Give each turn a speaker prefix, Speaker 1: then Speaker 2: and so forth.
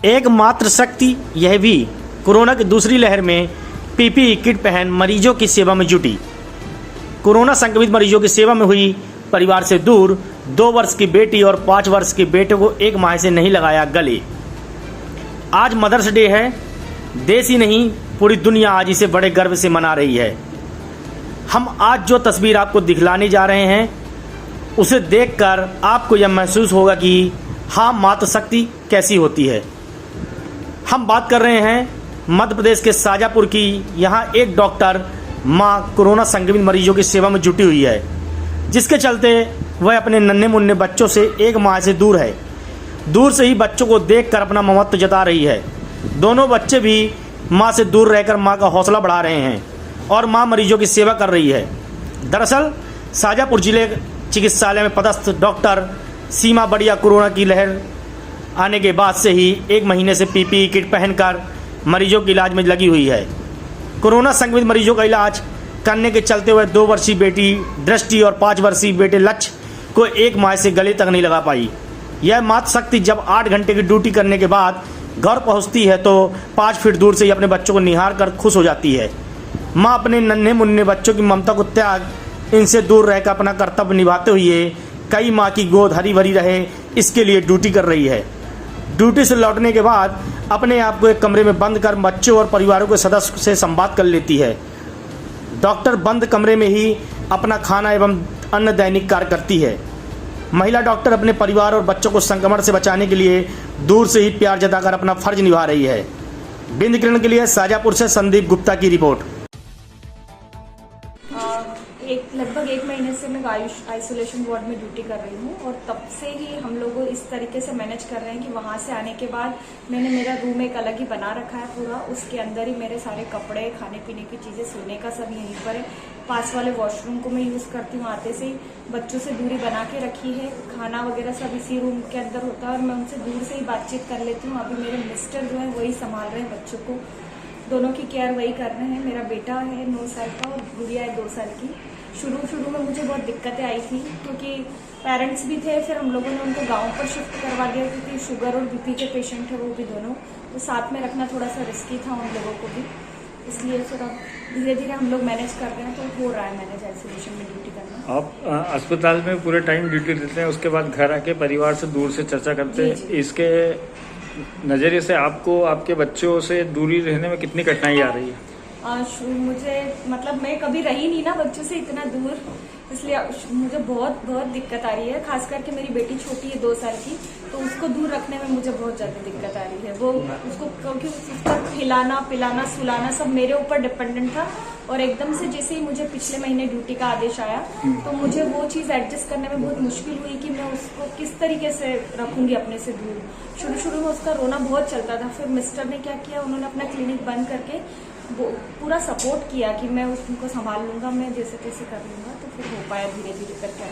Speaker 1: एकमात्र शक्ति यह भी कोरोना की दूसरी लहर में पीपीई किट पहन मरीजों की सेवा में जुटी। कोरोना संक्रमित मरीजों की सेवा में हुई परिवार से दूर 2 वर्ष की बेटी और 5 वर्ष के बेटे को 1 माह से नहीं लगाया गले। आज मदर्स डे है। देश ही नहीं पूरी दुनिया आज इसे बड़े गर्व से मना रही है। हम आज जो तस्वीर आपको दिखलाने जा रहे हैं उसे देखकर आपको यह महसूस होगा कि हाँ, मातृशक्ति कैसी होती है। हम बात कर रहे हैं मध्य प्रदेश के शाजापुर की। यहाँ एक डॉक्टर माँ कोरोना संक्रमित मरीजों की सेवा में जुटी हुई है, जिसके चलते वह अपने नन्हे मुन्ने बच्चों से 1 माह से दूर है। दूर से ही बच्चों को देखकर अपना ममत्व जता रही है। दोनों बच्चे भी माँ से दूर रहकर माँ का हौसला बढ़ा रहे हैं और माँ मरीजों की सेवा कर रही है। दरअसल शाजापुर जिले चिकित्सालय में पदस्थ डॉक्टर सीमा बढ़िया कोरोना की लहर आने के बाद से ही 1 महीने से पीपीई किट पहनकर मरीजों के इलाज में लगी हुई है। कोरोना संक्रमित मरीजों का इलाज करने के चलते हुए 2 वर्षीय बेटी दृष्टि और 5 वर्षीय बेटे लक्ष्य को 1 माह से गले तक नहीं लगा पाई। यह मातृशक्ति जब 8 घंटे की ड्यूटी करने के बाद घर पहुंचती है तो 5 फीट दूर से ही अपने बच्चों को निहार कर खुश हो जाती है। माँ अपने नन्हे मुन्ने बच्चों की ममता को त्याग इनसे दूर रहकर अपना कर्तव्य निभाते हुए कई माँ की गोद हरी भरी रहे इसके लिए ड्यूटी कर रही है। ड्यूटी से लौटने के बाद अपने आप को एक कमरे में बंद कर बच्चों और परिवारों के सदस्य से संवाद कर लेती है। डॉक्टर बंद कमरे में ही अपना खाना एवं अन्य दैनिक कार्य करती है। महिला डॉक्टर अपने परिवार और बच्चों को संक्रमण से बचाने के लिए दूर से ही प्यार जताकर अपना फर्ज निभा रही है। बिंद किरण के लिए शाजापुर से संदीप गुप्ता की रिपोर्ट।
Speaker 2: लगभग 1 महीने से मैं आइसोलेशन वार्ड में ड्यूटी कर रही हूँ और तब से ही हम लोग इस तरीके से मैनेज कर रहे हैं कि वहाँ से आने के बाद मैंने मेरा रूम एक अलग ही बना रखा है पूरा। उसके अंदर ही मेरे सारे कपड़े, खाने पीने की चीज़ें, सोने का सब यहीं पर है। पास वाले वॉशरूम को मैं यूज़ करती हूँ। आते से ही बच्चों से दूरी बना के रखी है। खाना वगैरह सब इसी रूम के अंदर होता है और मैं उनसे दूर से ही बातचीत कर लेती हूँ। अभी मेरे मिस्टर जो है वही संभाल रहे हैं बच्चों को, दोनों की केयर वही कर रहे हैं। मेरा बेटा है 9 साल का और गुड़िया है 2 साल की। शुरू में मुझे बहुत दिक्कतें आई थी क्योंकि पेरेंट्स भी थे। फिर हम लोगों ने उनको गांव पर शिफ्ट करवा दिया क्योंकि शुगर और बीपी के पेशेंट थे वो भी दोनों, तो साथ में रखना थोड़ा सा रिस्की था उन लोगों को भी। इसलिए फिर अब धीरे धीरे हम लोग मैनेज कर रहे हैं, तो हो रहा है मैनेज आइसोलेशन में ड्यूटी करना।
Speaker 3: आप अस्पताल में पूरे टाइम ड्यूटी देते हैं, उसके बाद घर आके परिवार से दूर से चर्चा करते हैं। इसके नज़रिए से आपको आपके बच्चों से दूरी रहने में कितनी कठिनाई आ रही है?
Speaker 2: मुझे मतलब मैं कभी रही नहीं ना बच्चों से इतना दूर, इसलिए मुझे बहुत दिक्कत आ रही है। खास करके मेरी बेटी छोटी है 2 साल की, तो उसको दूर रखने में मुझे बहुत ज्यादा दिक्कत आ रही है। वो उसको क्योंकि उसका खिलाना पिलाना सुलाना सब मेरे ऊपर डिपेंडेंट था और एकदम से जैसे ही मुझे पिछले महीने ड्यूटी का आदेश आया तो मुझे वो चीज़ एडजस्ट करने में बहुत मुश्किल हुई कि मैं उसको किस तरीके से रखूंगी अपने से दूर। शुरू में उसका रोना बहुत चलता था। फिर मिस्टर ने क्या किया, उन्होंने अपना क्लिनिक बंद करके वो पूरा सपोर्ट किया कि मैं उसको संभाल लूंगा, मैं जैसे तैसे कर लूंगा। तो फिर हो पाया धीरे धीरे करके।